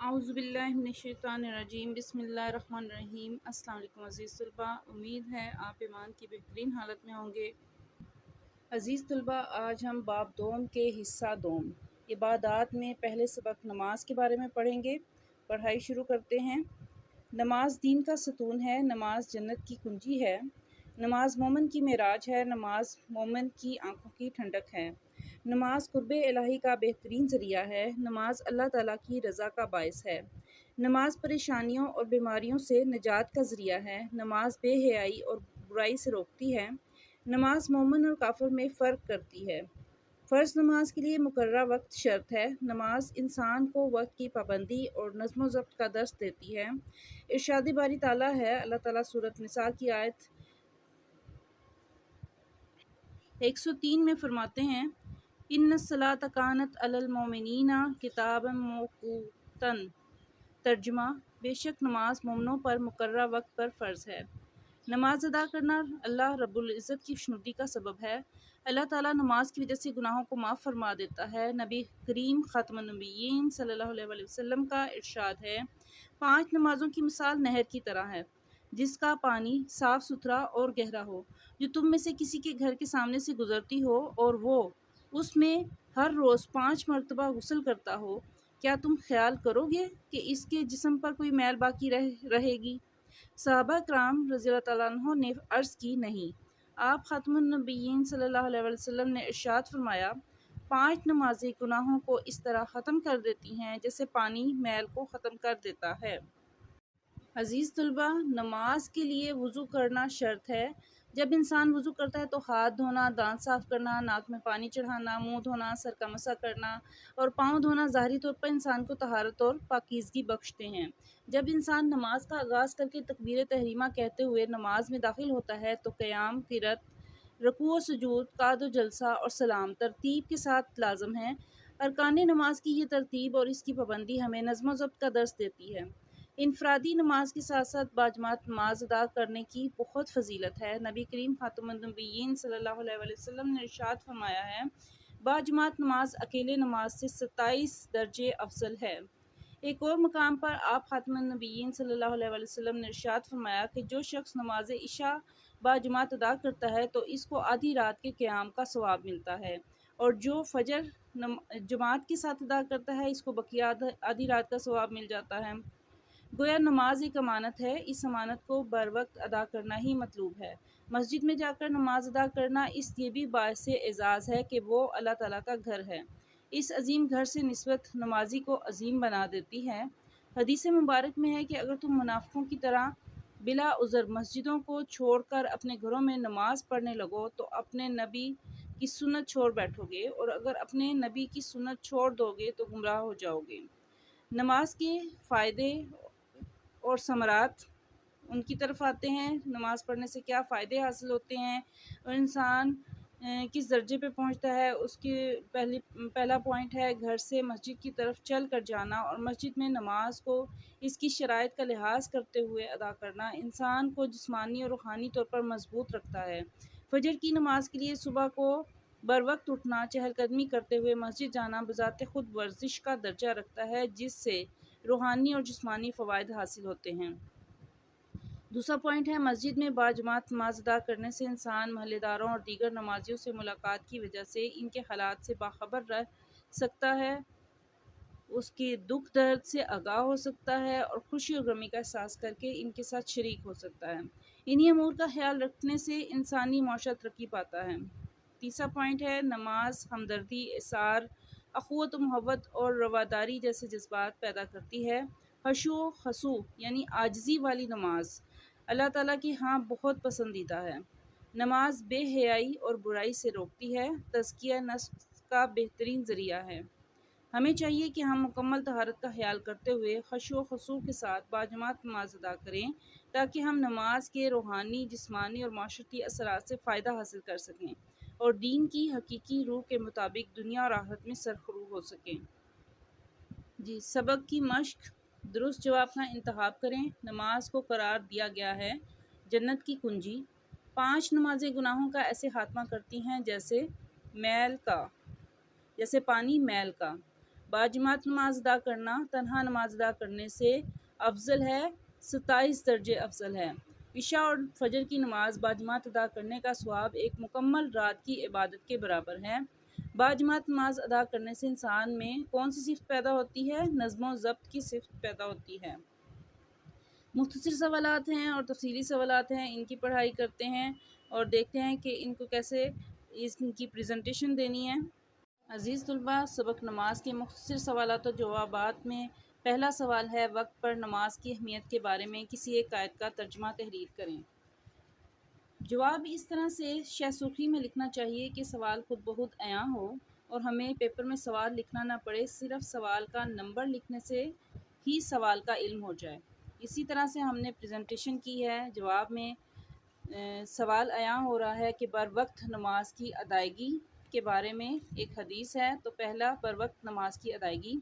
اعوذ باللہ من الشیطان الرجیم بسم اللہ الرحمن الرحیم۔ السلام علیکم عزیز طلباء، امید ہے آپ ایمان کی بہترین حالت میں ہوں گے۔ عزیز طلباء، آج ہم باب دوم کے حصہ دوم عبادات میں پہلے سبق نماز کے بارے میں پڑھیں گے۔ پڑھائی شروع کرتے ہیں۔ نماز دین کا ستون ہے، نماز جنت کی کنجی ہے، نماز مومن کی معراج ہے، نماز مومن کی آنکھوں کی ٹھنڈک ہے، نماز قرب الہی کا بہترین ذریعہ ہے، نماز اللہ تعالیٰ کی رضا کا باعث ہے، نماز پریشانیوں اور بیماریوں سے نجات کا ذریعہ ہے، نماز بے حیائی اور برائی سے روکتی ہے، نماز مومن اور کافر میں فرق کرتی ہے، فرض نماز کے لیے مقررہ وقت شرط ہے، نماز انسان کو وقت کی پابندی اور نظم و ضبط کا درس دیتی ہے۔ ارشاد باری تعالیٰ ہے، اللہ تعالیٰ سورۃ نساء کی آیت 103 میں فرماتے ہیں، ان الصلاۃ کانت علی المؤمنین کتابا موقوتا۔ ترجمہ، بے شک نماز مومنوں پر مقررہ وقت پر فرض ہے۔ نماز ادا کرنا اللہ رب العزت کی خوشنودی کا سبب ہے۔ اللہ تعالیٰ نماز کی وجہ سے گناہوں کو معاف فرما دیتا ہے۔ نبی کریم خاتم النبیین صلی اللہ علیہ وسلم کا ارشاد ہے، 5 نمازوں کی مثال نہر کی طرح ہے، جس کا پانی صاف ستھرا اور گہرا ہو، جو تم میں سے کسی کے گھر کے سامنے سے گزرتی ہو اور وہ اس میں ہر روز 5 مرتبہ غسل کرتا ہو، کیا تم خیال کرو گے کہ اس کے جسم پر کوئی میل باقی رہے گی؟ صحابہ کرام رضی اللہ تعالیٰ عنہ نے عرض کی، نہیں۔ آپ خاتم النبیین صلی اللہ علیہ وسلم نے ارشاد فرمایا، 5 نمازیں گناہوں کو اس طرح ختم کر دیتی ہیں جیسے پانی میل کو ختم کر دیتا ہے۔ عزیز طلباء، نماز کے لیے وضو کرنا شرط ہے۔ جب انسان وضو کرتا ہے تو ہاتھ دھونا، دانت صاف کرنا، ناک میں پانی چڑھانا، منہ دھونا، سر کا مسح کرنا اور پاؤں دھونا ظاہری طور پر انسان کو طہارت اور پاکیزگی بخشتے ہیں۔ جب انسان نماز کا آغاز کر کے تکبیر تحریمہ کہتے ہوئے نماز میں داخل ہوتا ہے تو قیام، قرات، رکوع و سجود، قعد و جلسہ اور سلام ترتیب کے ساتھ لازم ہیں۔ ارکان نماز کی یہ ترتیب اور اس کی پابندی ہمیں نظم و ضبط کا درس دیتی ہے۔ انفرادی نماز کے ساتھ ساتھ باجماعت نماز ادا کرنے کی بہت فضیلت ہے۔ نبی کریم خاتم النبیین صلی اللہ علیہ وسلم نے ارشاد فرمایا ہے، باجماعت نماز اکیلے نماز سے 27 درجے افضل ہے۔ ایک اور مقام پر آپ خاتم النبیین صلی اللہ علیہ وسلم نے ارشاد فرمایا کہ جو شخص نماز عشاء باجماعت ادا کرتا ہے تو اس کو آدھی رات کے قیام کا ثواب ملتا ہے، اور جو فجر جماعت کے ساتھ ادا کرتا ہے اس کو بقیہ آدھی رات کا ثواب مل جاتا ہے۔ گویا نماز ایک امانت ہے، اس امانت کو بر وقت ادا کرنا ہی مطلوب ہے۔ مسجد میں جا کر نماز ادا کرنا اس یہ بھی باعث اعزاز ہے کہ وہ اللہ تعالیٰ کا گھر ہے۔ اس عظیم گھر سے نسبت نمازی کو عظیم بنا دیتی ہے۔ حدیث مبارک میں ہے کہ اگر تم منافقوں کی طرح بلا عذر مسجدوں کو چھوڑ کر اپنے گھروں میں نماز پڑھنے لگو تو اپنے نبی کی سنت چھوڑ بیٹھو گے، اور اگر اپنے نبی کی سنت چھوڑ دو گے تو گمراہ ہو جاؤ گے۔ نماز کے فائدے اور ثمرات ان کی طرف آتے ہیں۔ نماز پڑھنے سے کیا فائدے حاصل ہوتے ہیں اور انسان کس درجے پہ پہنچتا ہے، اس کی پہلا پوائنٹ ہے گھر سے مسجد کی طرف چل کر جانا، اور مسجد میں نماز کو اس کی شرائط کا لحاظ کرتے ہوئے ادا کرنا انسان کو جسمانی اور روحانی طور پر مضبوط رکھتا ہے۔ فجر کی نماز کے لیے صبح کو بر وقت اٹھنا، چہل قدمی کرتے ہوئے مسجد جانا بذات خود ورزش کا درجہ رکھتا ہے، جس سے روحانی اور جسمانی فوائد حاصل ہوتے ہیں۔ دوسرا پوائنٹ ہے، مسجد میں باجماعت نماز ادا کرنے سے انسان محلے داروں اور دیگر نمازیوں سے ملاقات کی وجہ سے ان کے حالات سے باخبر رہ سکتا ہے، اس کے دکھ درد سے آگاہ ہو سکتا ہے اور خوشی اور غمی کا احساس کر کے ان کے ساتھ شریک ہو سکتا ہے۔ انہی امور کا خیال رکھنے سے انسانی معاشرہ ترقی پاتا ہے۔ تیسرا پوائنٹ ہے، نماز ہمدردی، احسار، اخوت و محبت اور رواداری جیسے جذبات پیدا کرتی ہے۔ خشوع و خضوع یعنی عاجزی والی نماز اللہ تعالیٰ کی ہاں بہت پسندیدہ ہے۔ نماز بے حیائی اور برائی سے روکتی ہے، تزکیہ نفس کا بہترین ذریعہ ہے۔ ہمیں چاہیے کہ ہم مکمل طہارت کا خیال کرتے ہوئے خشوع و خضوع کے ساتھ باجماعت نماز ادا کریں تاکہ ہم نماز کے روحانی، جسمانی اور معاشرتی اثرات سے فائدہ حاصل کر سکیں اور دین کی حقیقی روح کے مطابق دنیا اور آخرت میں سرخرو ہو سکیں۔ سبق کی مشق، درست جواب کا انتخاب کریں۔ نماز کو قرار دیا گیا ہے جنت کی کنجی۔ 5 نمازیں گناہوں کا ایسے خاتمہ کرتی ہیں جیسے پانی میل کا۔ باجماعت نماز ادا کرنا تنہا نماز ادا کرنے سے افضل ہے، 27 درجے افضل ہے۔ عشاء اور فجر کی نماز باجماعت ادا کرنے کا ثواب ایک مکمل رات کی عبادت کے برابر ہے۔ باجماعت نماز ادا کرنے سے انسان میں کون سی صفت پیدا ہوتی ہے؟ نظم و ضبط کی صفت پیدا ہوتی ہے۔ مختصر سوالات ہیں اور تفصیلی سوالات ہیں، ان کی پڑھائی کرتے ہیں اور دیکھتے ہیں کہ ان کو کیسے ان کی پریزنٹیشن دینی ہے۔ عزیز طلباء، سبق نماز کے مختصر سوالات و جوابات میں پہلا سوال ہے، وقت پر نماز کی اہمیت کے بارے میں کسی ایک آیت کا ترجمہ تحریر کریں۔ جواب اس طرح سے شہ سرخی میں لکھنا چاہیے کہ سوال خود بخود عیاں ہو اور ہمیں پیپر میں سوال لکھنا نہ پڑے، صرف سوال کا نمبر لکھنے سے ہی سوال کا علم ہو جائے۔ اسی طرح سے ہم نے پریزنٹیشن کی ہے۔ جواب میں سوال عیاں ہو رہا ہے کہ بر وقت نماز کی ادائیگی کے بارے میں ایک حدیث ہے، تو پہلا بر وقت نماز کی ادائیگی۔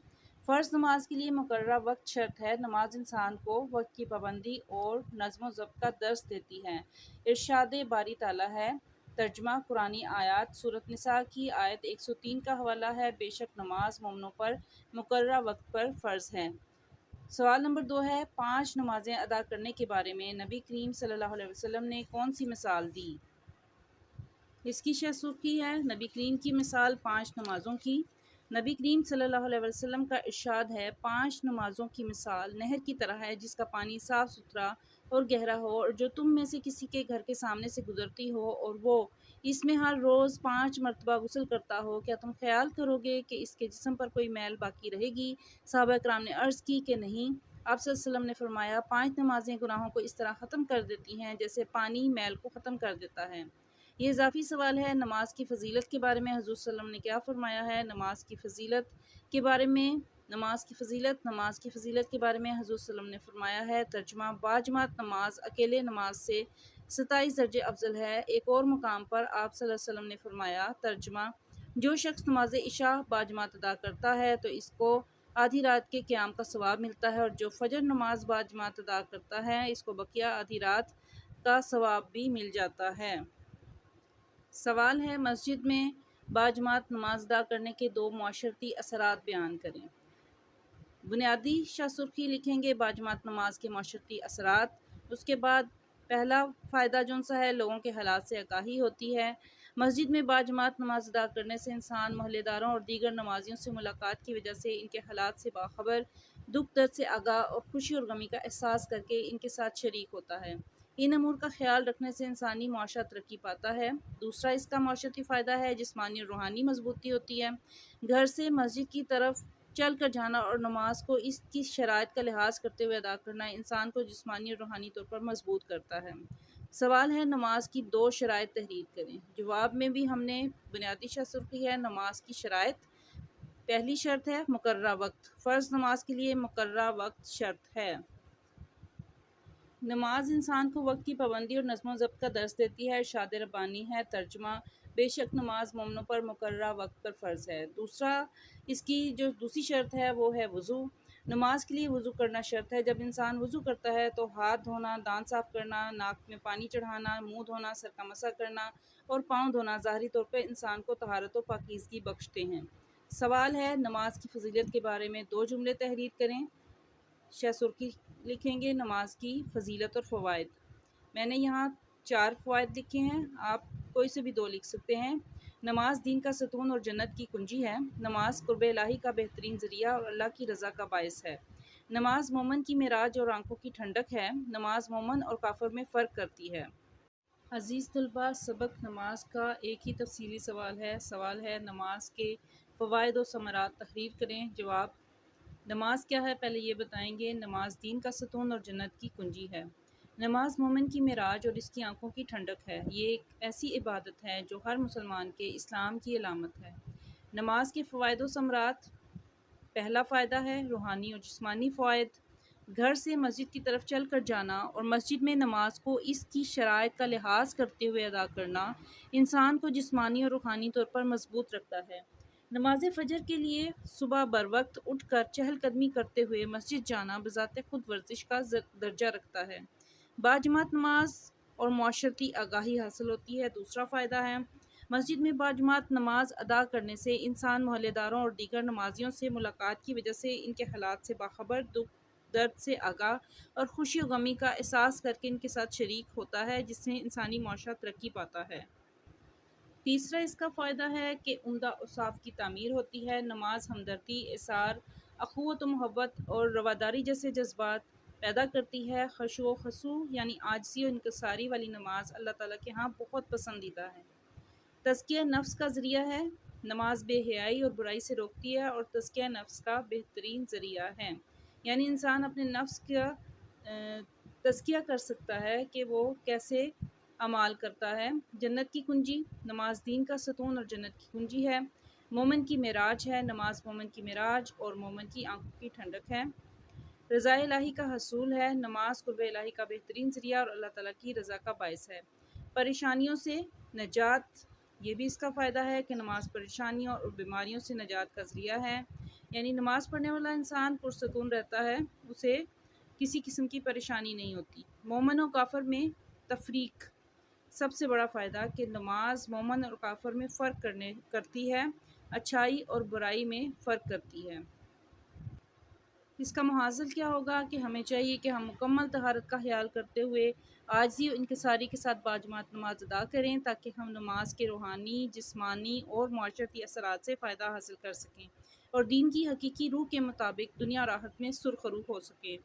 فرض نماز کے لیے مقررہ وقت شرط ہے۔ نماز انسان کو وقت کی پابندی اور نظم و ضبط کا درس دیتی ہے۔ ارشاد باری تعالیٰ ہے۔ ترجمہ قرآنی آیات سورۃ نساء کی آیت 103 کا حوالہ ہے، بے شک نماز مومنوں پر مقررہ وقت پر فرض ہے۔ سوال نمبر 2 ہے، 5 نمازیں ادا کرنے کے بارے میں نبی کریم صلی اللہ علیہ وسلم نے کون سی مثال دی؟ اس کی شہ سرخی ہے، نبی کریم کی مثال 5 نمازوں کی۔ نبی کریم صلی اللہ علیہ وسلم کا ارشاد ہے، 5 نمازوں کی مثال نہر کی طرح ہے جس کا پانی صاف ستھرا اور گہرا ہو، اور جو تم میں سے کسی کے گھر کے سامنے سے گزرتی ہو اور وہ اس میں ہر روز 5 مرتبہ غسل کرتا ہو، کیا تم خیال کرو گے کہ اس کے جسم پر کوئی میل باقی رہے گی؟ صحابہ کرام نے عرض کی کہ نہیں۔ آپ صلی اللہ علیہ وسلم نے فرمایا، 5 نمازیں گناہوں کو اس طرح ختم کر دیتی ہیں جیسے پانی میل کو ختم کر دیتا ہے۔ یہ اضافی سوال ہے، نماز کی فضیلت کے بارے میں حضور صلی اللہ علیہ وسلم نے کیا فرمایا ہے؟ نماز کی فضیلت کے بارے میں نماز کی فضیلت کے بارے میں حضور صلی اللہ علیہ وسلم نے فرمایا ہے۔ ترجمہ باجماعت نماز اکیلے نماز سے 27 درجے افضل ہے۔ ایک اور مقام پر آپ صلی اللہ علیہ وسلم نے فرمایا، ترجمہ جو شخص نماز عشاء باجماعت ادا کرتا ہے تو اس کو آدھی رات کے قیام کا ثواب ملتا ہے، اور جو فجر نماز باجماعت ادا کرتا ہے اس کو بقیہ آدھی رات کا ثواب بھی مل جاتا ہے۔ سوال ہے، مسجد میں باجماعت نماز ادا کرنے کے 2 معاشرتی اثرات بیان کریں۔ بنیادی شہ سرخی لکھیں گے باجماعت نماز کے معاشرتی اثرات۔ اس کے بعد پہلا فائدہ جون سا ہے، لوگوں کے حالات سے آگاہی ہوتی ہے۔ مسجد میں باجماعت نماز ادا کرنے سے انسان محلے داروں اور دیگر نمازیوں سے ملاقات کی وجہ سے ان کے حالات سے باخبر، دکھ درد سے آگاہ اور خوشی اور غمی کا احساس کر کے ان کے ساتھ شریک ہوتا ہے۔ ان امور کا خیال رکھنے سے انسانی معاشرہ ترقی پاتا ہے۔ دوسرا اس کا معاشرتی فائدہ ہے، جسمانی اور روحانی مضبوطی ہوتی ہے۔ گھر سے مسجد کی طرف چل کر جانا اور نماز کو اس کی شرائط کا لحاظ کرتے ہوئے ادا کرنا انسان کو جسمانی اور روحانی طور پر مضبوط کرتا ہے۔ سوال ہے، نماز کی 2 شرائط تحریر کریں۔ جواب میں بھی ہم نے بنیادی شہ سرخی ہے، نماز کی شرائط۔ پہلی شرط ہے مقررہ وقت۔ فرض نماز کے لیے مقررہ وقت شرط ہے۔ نماز انسان کو وقت کی پابندی اور نظم و ضبط کا درس دیتی ہے۔ ارشاد ربانی ہے، ترجمہ بے شک نماز مومنوں پر مقررہ وقت پر فرض ہے۔ دوسرا اس کی جو دوسری شرط ہے وہ ہے وضو۔ نماز کے لیے وضو کرنا شرط ہے۔ جب انسان وضو کرتا ہے تو ہاتھ دھونا، دانت صاف کرنا، ناک میں پانی چڑھانا، منہ دھونا، سر کا مسح کرنا اور پاؤں دھونا ظاہری طور پر انسان کو طہارت و پاکیزگی بخشتے ہیں۔ سوال ہے، نماز کی فضیلت کے بارے میں 2 جملے تحریر کریں۔ شہ سرخی لکھیں گے، نماز کی فضیلت اور فوائد۔ میں نے یہاں 4 فوائد لکھے ہیں، آپ کوئی سے بھی 2 لکھ سکتے ہیں۔ نماز دین کا ستون اور جنت کی کنجی ہے۔ نماز قرب الہی کا بہترین ذریعہ اور اللہ کی رضا کا باعث ہے۔ نماز مومن کی معراج اور آنکھوں کی ٹھنڈک ہے۔ نماز مومن اور کافر میں فرق کرتی ہے۔ عزیز طلباء، سبق نماز کا ایک ہی تفصیلی سوال ہے، نماز کے فوائد و ثمرات تحریر کریں۔ جواب، نماز کیا ہے پہلے یہ بتائیں گے۔ نماز دین کا ستون اور جنت کی کنجی ہے۔ نماز مومن کی معراج اور اس کی آنکھوں کی ٹھنڈک ہے۔ یہ ایک ایسی عبادت ہے جو ہر مسلمان کے اسلام کی علامت ہے۔ نماز کے فوائد و ثمرات، پہلا فائدہ ہے روحانی اور جسمانی فوائد۔ گھر سے مسجد کی طرف چل کر جانا اور مسجد میں نماز کو اس کی شرائط کا لحاظ کرتے ہوئے ادا کرنا انسان کو جسمانی اور روحانی طور پر مضبوط رکھتا ہے۔ نماز فجر کے لیے صبح بروقت اٹھ کر چہل قدمی کرتے ہوئے مسجد جانا بذات خود ورزش کا درجہ رکھتا ہے۔ باجماعت نماز اور معاشرتی آگاہی حاصل ہوتی ہے۔ دوسرا فائدہ ہے مسجد میں باجماعت نماز ادا کرنے سے انسان محلے داروں اور دیگر نمازیوں سے ملاقات کی وجہ سے ان کے حالات سے باخبر، دکھ درد سے آگاہ اور خوشی و غمی کا احساس کر کے ان کے ساتھ شریک ہوتا ہے، جس سے انسانی معاشرہ ترقی پاتا ہے۔ تیسرا اس کا فائدہ ہے کہ عمدہ اوصاف کی تعمیر ہوتی ہے۔ نماز ہمدردی، احسار، اخوت و محبت اور رواداری جیسے جذبات پیدا کرتی ہے۔ خشوع و خضوع یعنی عاجزی و انکساری والی نماز اللہ تعالیٰ کے ہاں بہت پسندیدہ ہے۔ تزکیہ نفس کا ذریعہ ہے۔ نماز بے حیائی اور برائی سے روکتی ہے اور تزکیہ نفس کا بہترین ذریعہ ہے، یعنی انسان اپنے نفس کا تزکیہ کر سکتا ہے کہ وہ کیسے اعمال کرتا ہے۔ جنت کی کنجی، نماز دین کا ستون اور جنت کی کنجی ہے۔ مومن کی معراج ہے، نماز مومن کی معراج اور مومن کی آنکھوں کی ٹھنڈک ہے۔ رضا الہی کا حصول ہے، نماز قرب الہی کا بہترین ذریعہ اور اللہ تعالیٰ کی رضا کا باعث ہے۔ پریشانیوں سے نجات، یہ بھی اس کا فائدہ ہے کہ نماز پریشانیوں اور بیماریوں سے نجات کا ذریعہ ہے، یعنی نماز پڑھنے والا انسان پرسکون رہتا ہے، اسے کسی قسم کی پریشانی نہیں ہوتی۔ مومن و کافر میں تفریق، سب سے بڑا فائدہ کہ نماز مومن اور کافر میں فرق کرتی ہے، اچھائی اور برائی میں فرق کرتی ہے۔ اس کا محاصل کیا ہوگا کہ ہمیں چاہیے کہ ہم مکمل طہارت کا خیال کرتے ہوئے عاجزی و انکساری کے ساتھ باجماعت نماز ادا کریں تاکہ ہم نماز کے روحانی، جسمانی اور معاشرتی اثرات سے فائدہ حاصل کر سکیں اور دین کی حقیقی روح کے مطابق دنیا راحت میں سرخرو ہو سکیں۔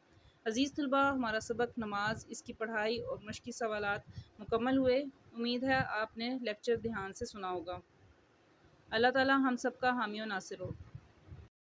عزیز طلباء، ہمارا سبق نماز، اس کی پڑھائی اور مشقی سوالات مکمل ہوئے۔ امید ہے آپ نے لیکچر دھیان سے سنا ہوگا۔ اللہ تعالی ہم سب کا حامی و ناصر ہو۔